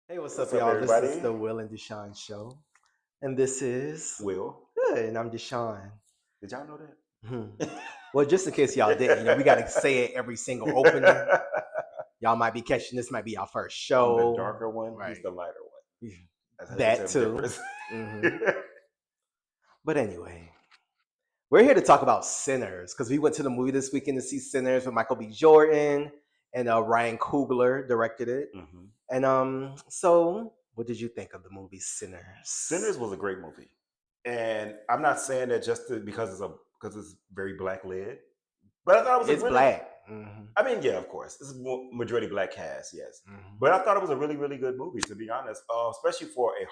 Hey, what's up, What's up, y'all? This is everybody? the Will and DeShaun Show. And this is Will, good, and I'm DeShaun. did y'all know Hmm. that? Well, just in case y'all didn't, we got to say it every single opening. Y'all might be catching this, might be our first I'm the show. darker one. He's Right. the lighter one. That's how you can That tell the too. difference. Hmm. But anyway, we're here to talk about Sinners because we went to the movie this weekend to see Sinners with Michael B. Jordan, and Ryan Coogler directed it. hmm And so what did you think of the movie Sinners? Sinners was a great movie, and I'm not saying that because because it's very black led, but I thought it was a It's really. black. Hmm. I mean, yeah, of course, it's a majority black cast, yes, Hmm. but I thought it was a really, really good movie, to be honest, especially for a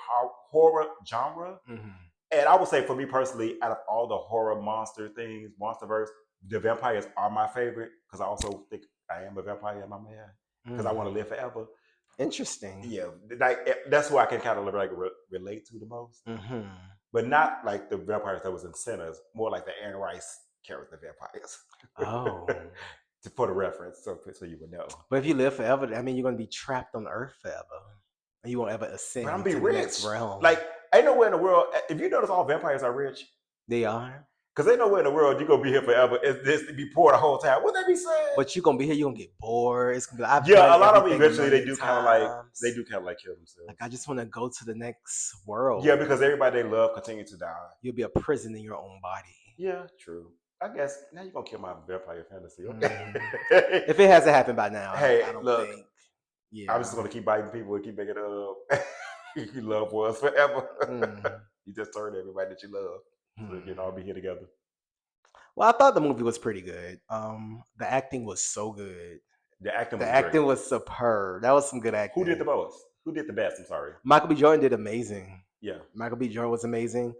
horror genre. Hmm. And I would say, for me personally, out of all the horror monster things, MonsterVerse, the vampires are my favorite because I also think I am a vampire, my man, because I want to live forever. Interesting. Yeah, like that's who I can kind of like relate to the most, Hmm. but not like the vampires that was in Sinners, more like the Anne Rice character vampires. Oh. For the reference, so you would know. But if you live forever, I mean, you're going to be trapped on Earth forever. And you won't ever But I'm ascend be to the next rich. realm. Like ain't nowhere in the world. If you notice, all vampires are rich. They are. Because ain't nowhere in the world you're gonna be here forever. It's this to be poor the whole time. Wouldn't that be sad? But you're going to be here, you're going to get bored. It's going to be like, I've Yeah, done a lot of them everything a eventually million they times. do kind of like kill Like, themselves. I just want to go to the next Yeah, world. because everybody they love continue to die. You'll be a prison in your own body. Yeah, true. I guess now you're gonna kill my vampire fantasy. Okay. Hmm. If it hasn't happened by now, I Hey, don't look, think. I'm just Yeah. gonna keep biting people and keep making it up. You love was forever. Mm. You just turn everybody that you love. So you can all be here together. Well, I thought the movie was pretty good. The acting was so good. The acting The was great. acting was superb. That was some good Who did the acting. most? Who did the best? I'm sorry. Michael B. Jordan did amazing. Yeah. Michael B. Jordan was amazing.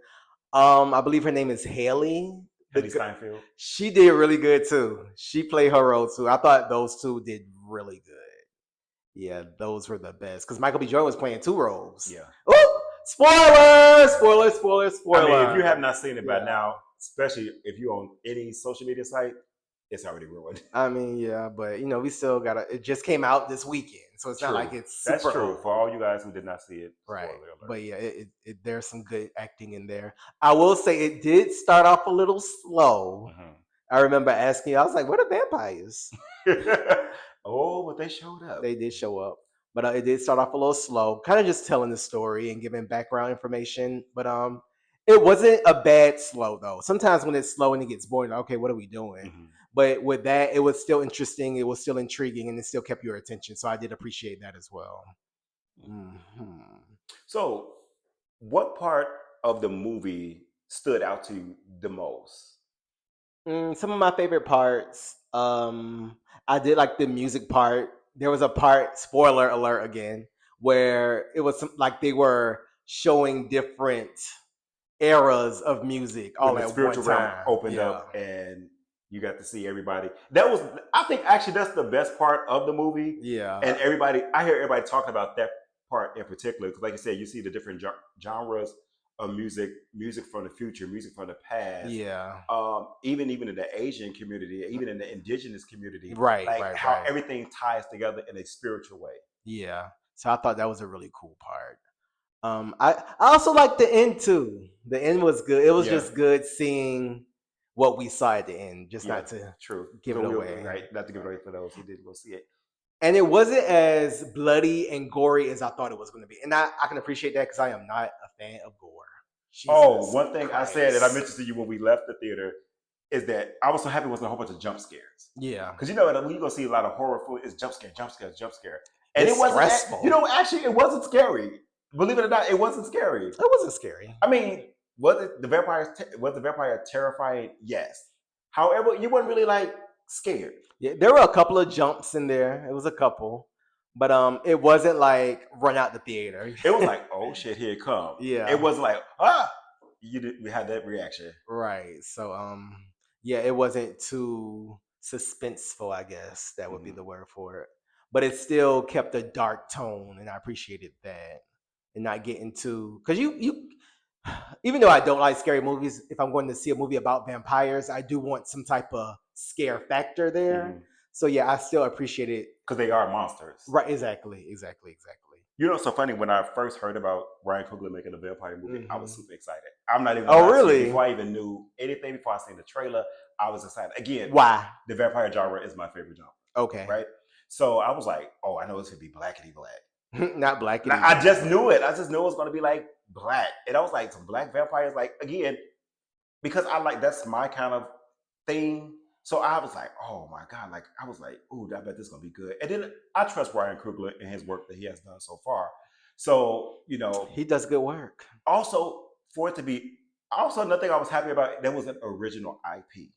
I believe her name is Hailee. Hailee Steinfeld. She did really good too. She played her role too. I thought those two did really good. Yeah, those were the best because Michael B. Jordan was playing two roles. Yeah. Oh, spoiler! Spoiler! Spoiler! I mean, if you Spoiler! have not seen it by Yeah. now, especially if you're on any social media site, it's already ruined. I mean, yeah, but we still gotta. It just came out this weekend, so it's not like True. it's That's super true. old. For all you guys who did not see it, Right. spoiler alert. But yeah, there's some good acting in there. I will say it did start off a little slow. I remember asking you, I was like, what are vampires? Oh, but they showed up. They did show up. But it did start off a little slow, kind of just telling the story and giving background information. But it wasn't a bad slow though. Sometimes when it's slow and it gets boring, like, okay, what are we doing? Mhm. But with that, it was still interesting. It was still intriguing, and it still kept your attention. So I did appreciate that as well. Hmm. So, what part of the movie stood out to you the most? Some of my favorite parts. I did like the music part. There was a part, spoiler alert again, where it was like they were showing different eras of music When all the at one spiritual realm time. opened Yeah. up and you got to see everybody. That was, I think, actually, that's the best part of the movie. Yeah. And I hear everybody talking about that part in particular because, like you said, you see the different genres of music from the future, music from the past. Yeah. Even in the Asian community, even in the indigenous community, Right, like right, how right. everything ties together in a spiritual way. Yeah. So I thought that was a really cool part. I also like the end too. The end was good. It was Yeah. just good seeing what we saw at the end, just Yeah, not to true. give So it we'll, away. right, not to give it away for those who didn't go see it. And it wasn't as bloody and gory as I thought it was going to be. And I can appreciate that because I am not a fan of gore. Jesus One thing I said that I Christ. mentioned to you when we left the theater is that I was so happy it wasn't a whole bunch of jump scares. Yeah. Because when you go see a lot of horror food, it's jump scare, jump scare, jump scare. And It's it wasn't stressful. actually it wasn't scary. Believe it or not, it wasn't scary. It wasn't scary. I mean, was the vampire terrifying? Yes. However, you weren't really like scared. Yeah, there were a couple of jumps in there. It was a couple. But it wasn't like run out the theater. It was like, oh shit, here it comes. Yeah. It was like, we had that reaction. Right. So yeah, it wasn't too suspenseful, I guess. That would be the word for it. But it still kept a dark tone, and I appreciated that. And not getting too, because you even though I don't like scary movies, if I'm going to see a movie about vampires, I do want some type of scare factor there. So yeah, I still appreciate it. Because they are monsters. Right, exactly. You know, it's so funny. When I first heard about Ryan Coogler making a vampire movie, I was Mm-hmm. super excited. I'm not even gonna Oh, lie to you. really? Before I even knew anything, before I seen the trailer, I was excited. Again, Why? the vampire genre is my favorite genre, Okay. right? So I was like, oh, I know it's gonna be blackity black. Not blackity. Now, I just knew it. I just knew it was gonna be like black, and I was like, some black vampires. Like again, because I like that's my kind of thing. So I was like, oh my God, like I was like, ooh, I bet this is gonna be good. And then I trust Ryan Coogler and his work that he has done so far. So, you know, he does good work. also for it to be also another thing I was happy about, there was an original IP.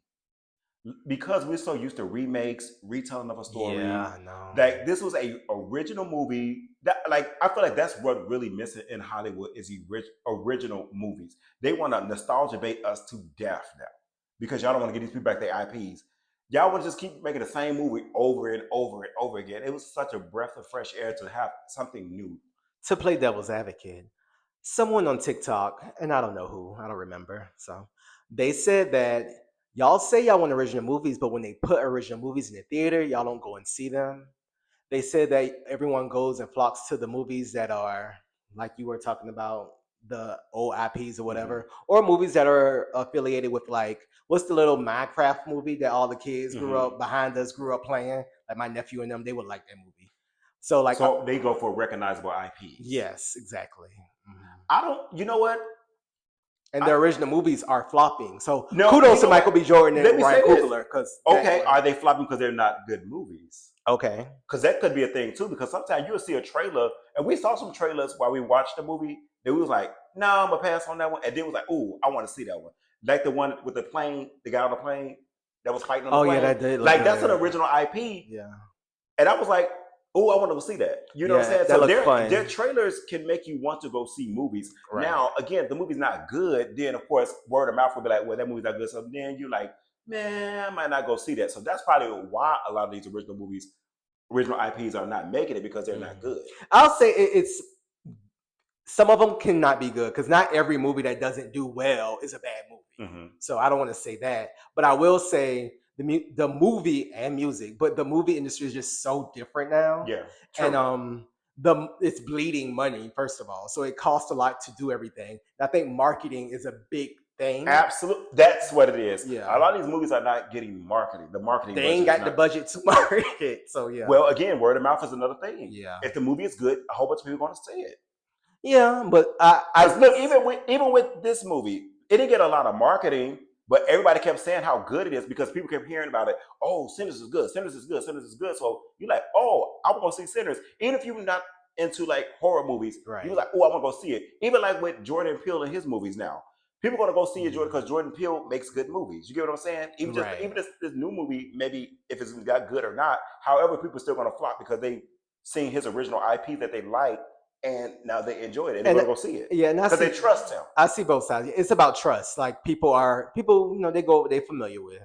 Because we're so used to remakes, retelling of a story. Yeah, no. That this was a original movie. That like I feel like that's what really missing in Hollywood is the original movies. They want to nostalgia bait us to death now because y'all don't want to get these people back their IPs. Y'all want to just keep making the same movie over and over and over again. It was such a breath of fresh air to have something new. To play devil's advocate, someone on TikTok, and I don't know who, I don't remember. So they said that y'all say y'all want original movies, but when they put original movies in the theater, y'all don't go and see them. They said that everyone goes and flocks to the movies that are like you were talking about, the old IPs or whatever, or movies that are affiliated with like what's the little Minecraft movie that all the kids grew up behind us grew up playing? Like my nephew and them, they would like that movie. So like, so they go for recognizable IPs. yes, exactly. I don't. You know what? And the original movies are flopping. So No, kudos you to know Michael what? B. Jordan Let and me Ryan say this. Coogler. Because Okay, are they flopping because they're not good movies? Okay. Because that could be a thing too. Because sometimes you'll see a trailer, and we saw some trailers while we watched the movie. And we was like, "No, nah, I'm gonna pass on that one." And then was like, "Ooh, I want to see that one." Like the one with the plane, the guy on the plane that was fighting on the plane. Yeah, that did look like good. That's an original IP. Yeah. And I was like, "Oh, I want to go see that." You know what I'm saying? That So their trailers can make you want to go see movies. Right. Now, again, if the movie's not good, then of course word of mouth will be like, "Well, that movie's not good." So then you're like, "Man, I might not go see that." So that's probably why a lot of these original IPs are not making it, because they're not good. I'll say it's some of them cannot be good because not every movie that doesn't do well is a bad movie. So I don't want to say that, but I will say the movie and music, but the movie industry is just so different now. Yeah, true. And it's bleeding money, first of all, so it costs a lot to do everything. I think marketing is a big thing. Absolutely, that's what it is. Yeah, a lot of these movies are not getting marketing. The marketing they ain't got the budget to market. So yeah. Well, again, word of mouth is another thing. Yeah. If the movie is good, a whole bunch of people are going to see it. Yeah, but I look, even with this movie, it didn't get a lot of marketing, but everybody kept saying how good it is because people kept hearing about it. Oh, Sinners is good. Sinners is good. Sinners is good. So you're like, oh, I want to see Sinners. Even if you're not into like horror movies, right, you're like, oh, I want to go see it. Even like with Jordan Peele and his movies now, people are going to go see it, Jordan, because Jordan Peele makes good movies. You get what I'm saying? Even this new movie, maybe if it's got good or not, however, people are still going to flock because they seen his original IP that they like. And now they enjoy it, and they're gonna go see it. Yeah, and because they trust him. I see both sides. It's about trust. Like people, they're familiar with.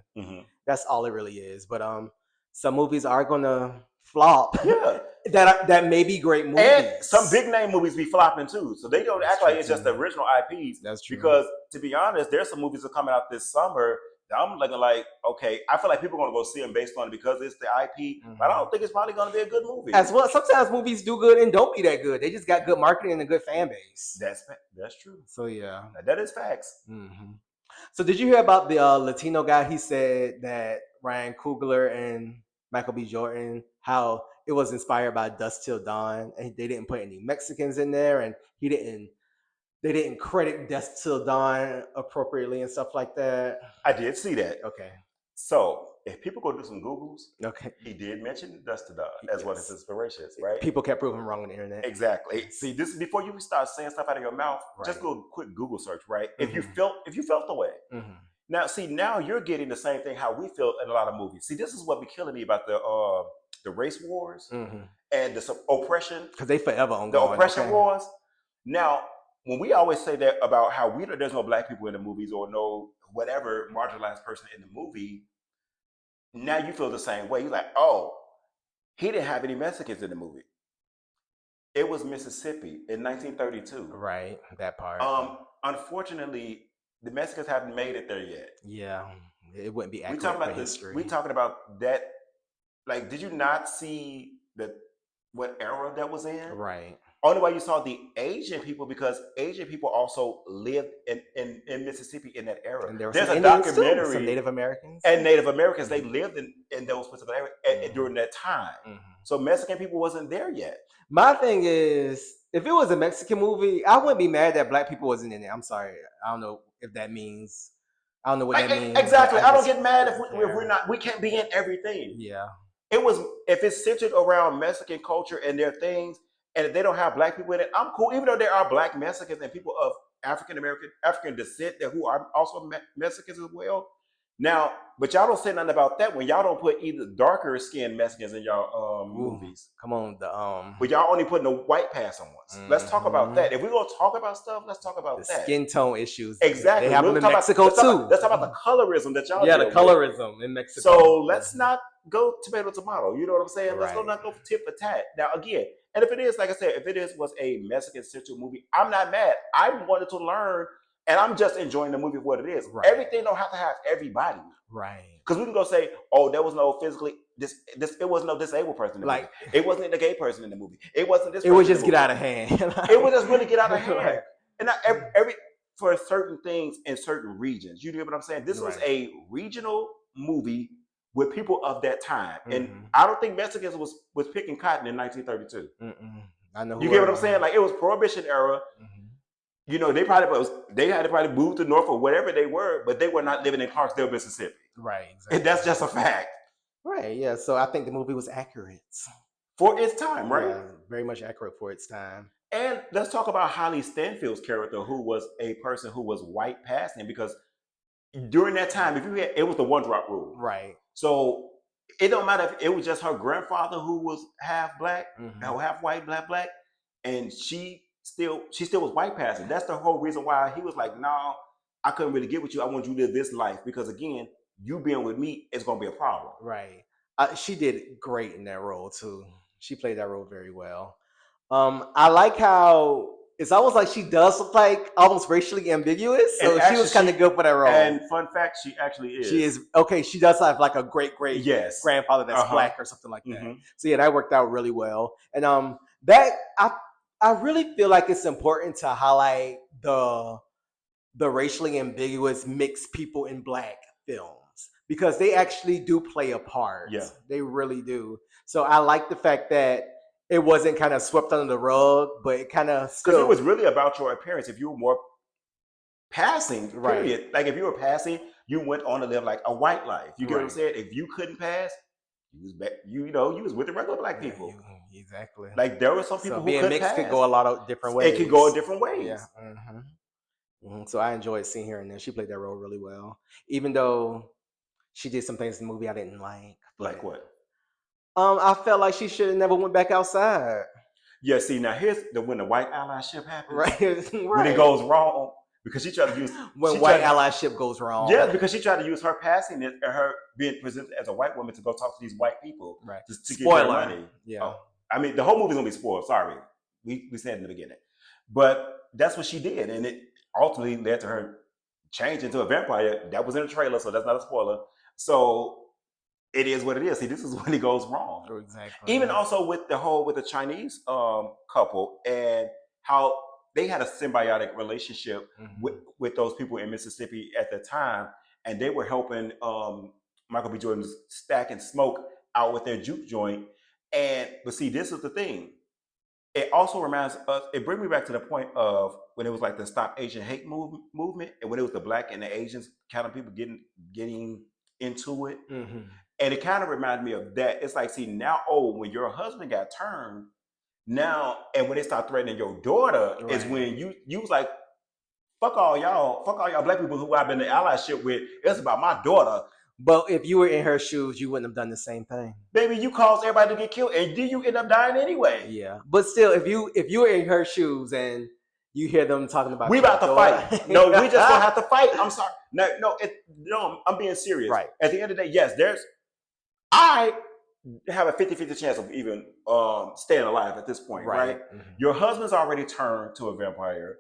That's all it really is. But some movies are gonna flop. Yeah, that may be great movies. And some big name movies be flopping too. So they don't act like it's just the original IPs. That's true. Because to be honest, there's some movies that are coming out this summer. I'm looking like, okay, I feel like people are going to go see them based on it because it's the IP, but I don't think it's probably going to be a good movie. As well, sometimes movies do good and don't be that good. They just got good marketing and a good fan base. That's true. So yeah, that is facts. So did you hear about the Latino guy? He said that Ryan Coogler and Michael B. Jordan, how it was inspired by Dusk Till Dawn, and they didn't put any Mexicans in there, and they didn't credit Dusk Till Dawn appropriately and stuff like that. I did see that. Okay. So if people go do some Googles, okay, he did mention Dusk Till Dawn as one of his inspirations, right? People kept proving him wrong on the internet. Exactly. See, this is before you start saying stuff out of your mouth. Right. Just go a quick Google search, right? If you felt the way. Now, see, now you're getting the same thing how we feel in a lot of movies. See, this is what be killing me about the race wars and the oppression. Because they forever ongoing. The oppression wars. Now, when we always say that about how there's no black people in the movies or no whatever marginalized person in the movie, now you feel the same way. You're like, oh, he didn't have any Mexicans in the movie. It was Mississippi in 1932. Right, that part. Unfortunately, the Mexicans haven't made it there yet. Yeah, it wouldn't be accurate for history. We talking about that. Like, did you not see what era that was in? Right. only way you saw the Asian people because Asian people also lived in Mississippi in that era. And there were There's some a Indians too, documentary some Native Americans. and Native Americans. They lived in those specific areas during that time. So Mexican people wasn't there yet. My thing is, if it was a Mexican movie, I wouldn't be mad that black people wasn't in it. I'm sorry, I don't know if that means. I don't know what that means. Exactly. I don't get mad if we're not. We can't be in everything. Yeah. It was if it's centered around Mexican culture and their things, and if they don't have black people in it, I'm cool. Even though there are black Mexicans and people of African descent that who are also Mexicans as well. Now, but y'all don't say nothing about that when y'all don't put either darker skinned Mexicans in y'all movies. Come on, but y'all only putting the white pass on ones. Let's talk about that. If we're gonna talk about stuff, let's talk about the that. Skin tone issues. Exactly. They have them in Mexico too. Let's talk about the colorism that y'all. Yeah, the colorism in Mexico. So let's not go tomato. You know what I'm saying? Let's not go tit for tat. Now again, and if it is, like I said, if it was a Mexican central movie, I'm not mad. I wanted to learn. And I'm just enjoying the movie for what it is. Right. Everything don't have to have everybody. Right. Because we can go say, oh, there was no physically it was no disabled person in the movie. It wasn't the gay person in the movie. It wasn't this. It would just get out of hand. It would just really get out of hand. Right. And every for certain things in certain regions. You know what I'm saying? This was a regional movie with people of that time. And I don't think Mexicans was picking cotton in 1932. I know. You get what I'm saying? Like it was Prohibition era. You know, they had to probably move to North or whatever they were, but they were not living in Clarksdale, Mississippi. Right. Exactly. And that's just a fact. Right. Yeah. So I think the movie was accurate for its time, right? Yeah, very much accurate for its time. And let's talk about Hailee Steinfeld's character, who was a person who was white passing, because during that time, it was the one drop rule, right? So it don't matter if it was just her grandfather who was half black, half white, black, and she still was white passing. That's the whole reason why he was like, no, I couldn't really get with you. I want you to live this life because again, you being with me is gonna be a problem. Right. She did great in that role too. She played that role very well. I like how it's almost like she does look like almost racially ambiguous. So she was kind of good for that role. And fun fact, she actually is. She is okay. She does have like a great grandfather that's black or something like that. So yeah, that worked out really well. And that I really feel like it's important to highlight the racially ambiguous mixed people in black films because they actually do play a part. Yeah, they really do. So I like the fact that it wasn't kind of swept under the rug, but it kind of because it was really about your appearance. If you were more passing, period. Like if you were passing, you went on to live like a white life. You get what I'm saying? If you couldn't pass, you was with the regular black people. Exactly. Like there were some people who being mixed could go a lot of different ways. It could go in different ways. Yeah. So I enjoyed seeing her in there. She played that role really well, even though she did some things in the movie I didn't like. Like what? I felt like she should have never went back outside. Yeah. See, now here's when the white allyship happens. Right. When it goes wrong. Because she tried to use allyship goes wrong. Yeah, because she tried to use her passing and her being presented as a white woman to go talk to these white people, right? To get their money. Yeah. Oh, I mean, the whole movie's gonna be spoiled. Sorry, we said in the beginning, but that's what she did, and it ultimately led to her change into a vampire. That was in the trailer, so that's not a spoiler. So it is what it is. See, this is when it goes wrong. Exactly. Even also with the Chinese couple and how they had a symbiotic relationship with those people in Mississippi at the time, and they were helping Michael B. Jordan stack and smoke out with their juke joint. But see, this is the thing. It also reminds us. It brings me back to the point of when it was like the Stop Asian Hate movement, and when it was the black and the Asians kind of people getting into it, and it kind of reminded me of that. It's like, see, now, when your husband got turned. Now, and when they start threatening your daughter, is when you was like, fuck all y'all black people who I've been in allyship with. It's about my daughter. But if you were in her shoes, you wouldn't have done the same thing. Baby, you caused everybody to get killed, and then you end up dying anyway. Yeah, but still, if you were in her shoes and you hear them talking about, we about to fight. No, we just gonna have to fight. I'm sorry. No, I'm being serious. Right. At the end of the day, yes, I have a 50-50 chance of even staying alive at this point, right? Your husband's already turned to a vampire,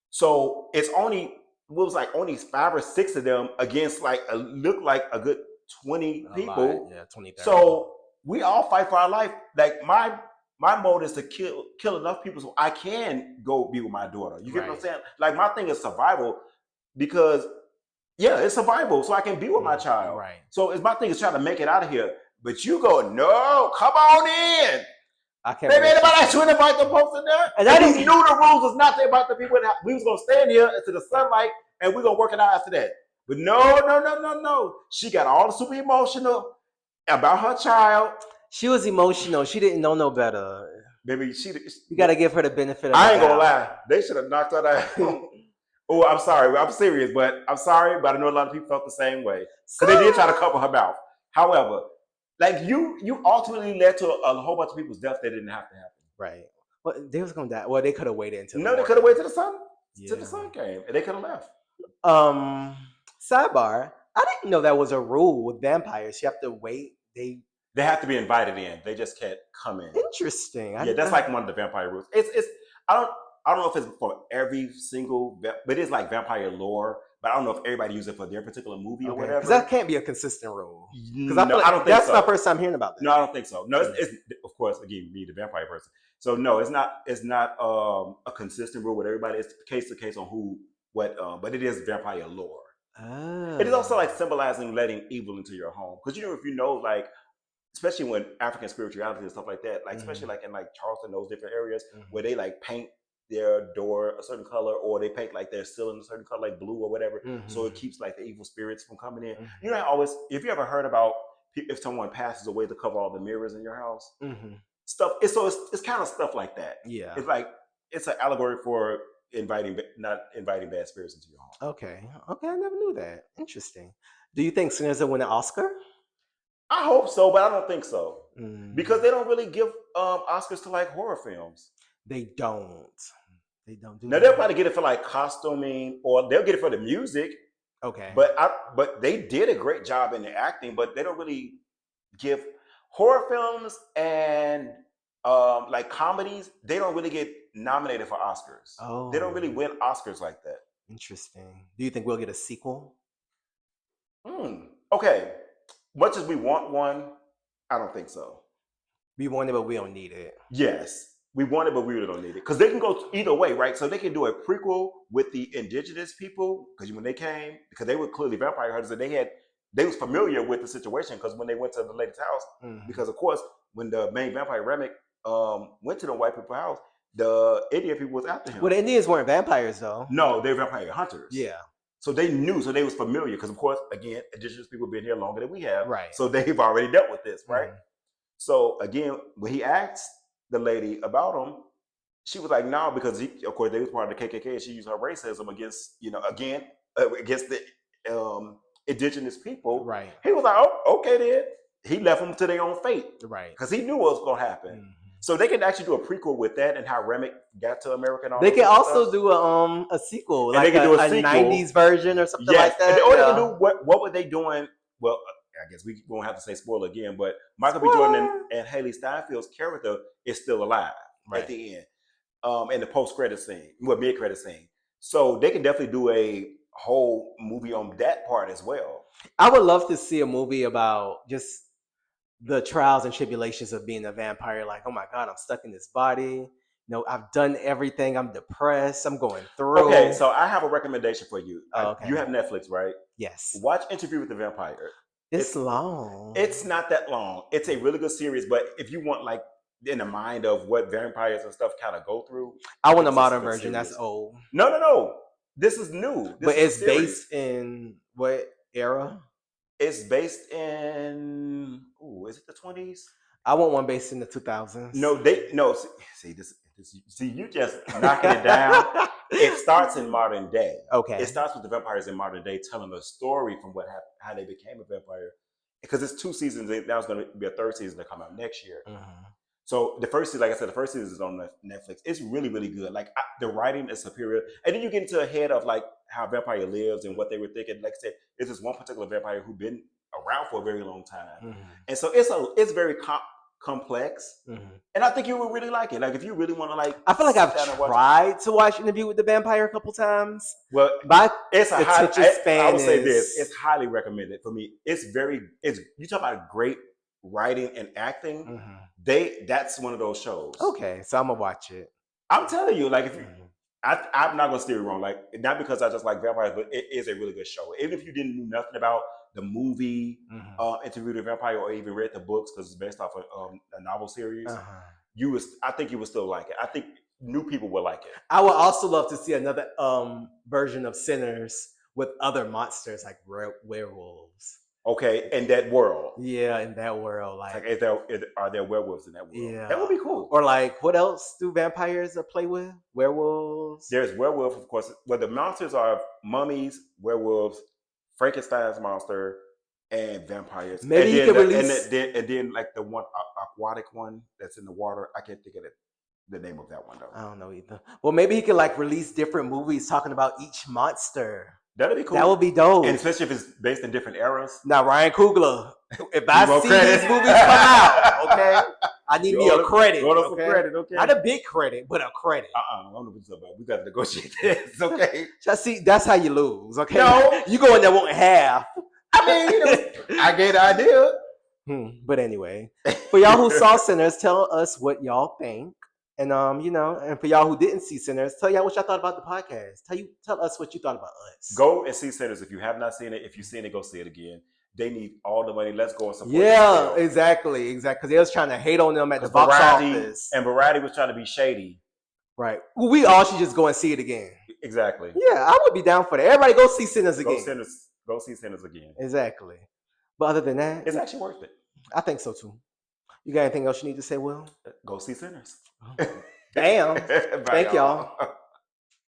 so it's only 5 or 6 of them against look like a good 20 people. Yeah, 20. 30. So we all fight for our life. Like my my mode is to kill enough people so I can go be with my daughter. You get what I'm saying? Like my thing is survival because it's survival, so I can be with my child. Right. So it's my thing is trying to make it out of here. But you go, no, come on in. I can't. Maybe anybody asked you to invite the folks in there. And I knew the rules was not to invite the people. We was gonna stand here into the sunlight and we're gonna work it out after that. But no. She got all super emotional about her child. She was emotional. She didn't know no better. Baby, you got to give her the benefit of I ain't gonna lie. They should have knocked her down. Oh, I'm sorry. I'm serious, but I'm sorry. But I know a lot of people felt the same way. Because they did try to cover her mouth. However, like you ultimately led to a whole bunch of people's death that didn't have to happen. Right. Well, they was gonna die. Well, they could have waited until they could have waited till the sun. Till the sun came, and they could have left. Sidebar. I didn't know that was a rule with vampires. You have to wait. They have to be invited in. They just can't come in. Interesting. That's like one of the vampire rules. It's I don't know if it's for every single, but it's like vampire lore. But I don't know if everybody uses it for their particular movie or whatever. Because that can't be a consistent rule. Because I don't think that's my first time hearing about that. No, I don't think so. No, it's of course again me, the vampire person. So no, it's not a consistent rule with everybody. It's case to case on but it is vampire lore. Oh. It is also like symbolizing letting evil into your home. Because if you know like, especially when African spirituality and stuff like that, like especially like in like Charleston, those different areas where they like paint their door a certain color, or they paint like their ceiling a certain color, like blue or whatever, so it keeps like the evil spirits from coming in. You know, always if you ever heard about if someone passes away to cover all the mirrors in your house, stuff. It's kind of stuff like that. Yeah, it's like it's an allegory for not inviting bad spirits into your home. Okay, I never knew that. Interesting. Do you think Sinners will win an Oscar? I hope so, but I don't think so because they don't really give Oscars to like horror films. They don't do now. They'll probably get it for like costuming, or they'll get it for the music. Okay, but they did a great job in the acting, but they don't really give horror films and like comedies. They don't really get nominated for Oscars. Oh, they don't really win Oscars like that. Interesting. Do you think we'll get a sequel? Okay. Much as we want one, I don't think so. We want it, but we don't need it. Yes, we want it, but we really don't need it. Because they can go either way, right? So they can do a prequel with the indigenous people, because when they came, because they were clearly vampire hunters, and they was familiar with the situation, because when they went to the lady's house, because of course, when the main vampire Remick went to the white people's house, the Indian people was after him. Well, the Indians weren't vampires, though. No, they're vampire hunters. Yeah. So they knew, so they was familiar, because of course, again, indigenous people have been here longer than we have. Right. So they've already dealt with this, right? So again, when he asked the lady about him, she was like, no, because of course they was part of the KKK, and she used her racism against, against the indigenous people. Right. He was like, oh, okay then. He left them to their own fate. Right. Because he knew what was going to happen. So they can actually do a prequel with that and how Remick got to America and all that. They can also do a sequel, like a 90s version or something like that. Or they can do what were they doing? Well, I guess we won't have to say spoiler again, but Michael B. Jordan and Hailee Steinfeld's character is still alive at the end, in the post-credit scene, mid-credit scene. So they can definitely do a whole movie on that part as well. I would love to see a movie about just the trials and tribulations of being a vampire. Like, oh my God, I'm stuck in this body. I've done everything. I'm depressed. I'm going through. Okay, so I have a recommendation for you. Okay. You have Netflix, right? Yes. Watch Interview with the Vampire. It's long. It's not that long. It's a really good series, but if you want like in the mind of what vampires and stuff kind of go through, I want a modern version. That's old. No. This is new. But it's based in what era? It's based in is it the 20s? I want one based in the 2000s. No. See this. See, you just knocking it down. It starts in modern day. Okay. It starts with the vampires in modern day, telling a story from what happened, how they became a vampire. Because it's 2 seasons. That was going to be a 3rd season to come out next year. So the first season, like I said, the first season is on Netflix. It's really, really good. Like the writing is superior, and then you get into a head of like how a vampire lives and what they were thinking. Like I said, it's this one particular vampire who's been around for a very long time, and so it's very complex, and I think you would really like it. Like if you really want to like, I feel like I've tried to watch Interview with the Vampire a couple times. Well, it's a I would say this: it's highly recommended for me. You talk about great writing and acting, Mm-hmm. that's one of those shows. Okay, so I'm gonna watch it. I'm telling you, like if you, Mhm. I'm not gonna steer you wrong. Like not because I just like vampires, but it is a really good show. Even if you didn't know nothing about the movie, Interview with a Vampire, or even read the books because it's based off of a novel series, I think you would still like it. I think new people will like it. I would also love to see another version of Sinners with other monsters like werewolves. Okay, in that world. Yeah, in that world, like are there werewolves in that world? Yeah, that would be cool. Or like, what else do vampires play with? Werewolves. There's werewolf, of course. Well, the monsters are mummies, werewolves, Frankenstein's monster, and vampires. Maybe he could release, and then like the one aquatic one that's in the water. I can't think of the name of that one though. I don't know either. Well, maybe he could like release different movies talking about each monster. That'd be cool. That would be dope. And especially if it's based in different eras. Now, Ryan Coogler, if I see these movies come out, okay, I need me a credit. Okay? Credit, okay? Not a big credit, but a credit. I don't know what's up, we got to negotiate this, okay? See, that's how you lose, okay? No. You go in there wanting half. I mean, I get the idea. But anyway, for y'all who saw Sinners, tell us what y'all think. And and for y'all who didn't see Sinners, tell y'all what y'all thought about the podcast. Tell us what you thought about us. Go and see Sinners if you have not seen it. If you've seen it, go see it again. They need all the money. Let's go and support. Yeah, exactly. Because they was trying to hate on them at the box office, and Variety was trying to be shady. Right. Well, we all should just go and see it again. Exactly. Yeah, I would be down for that. Everybody go see Sinners again. Go see Sinners again. Exactly. But other than that, it's actually worth it. I think so too. You got anything else you need to say, Will? Go see Sinners. Damn. Thank y'all.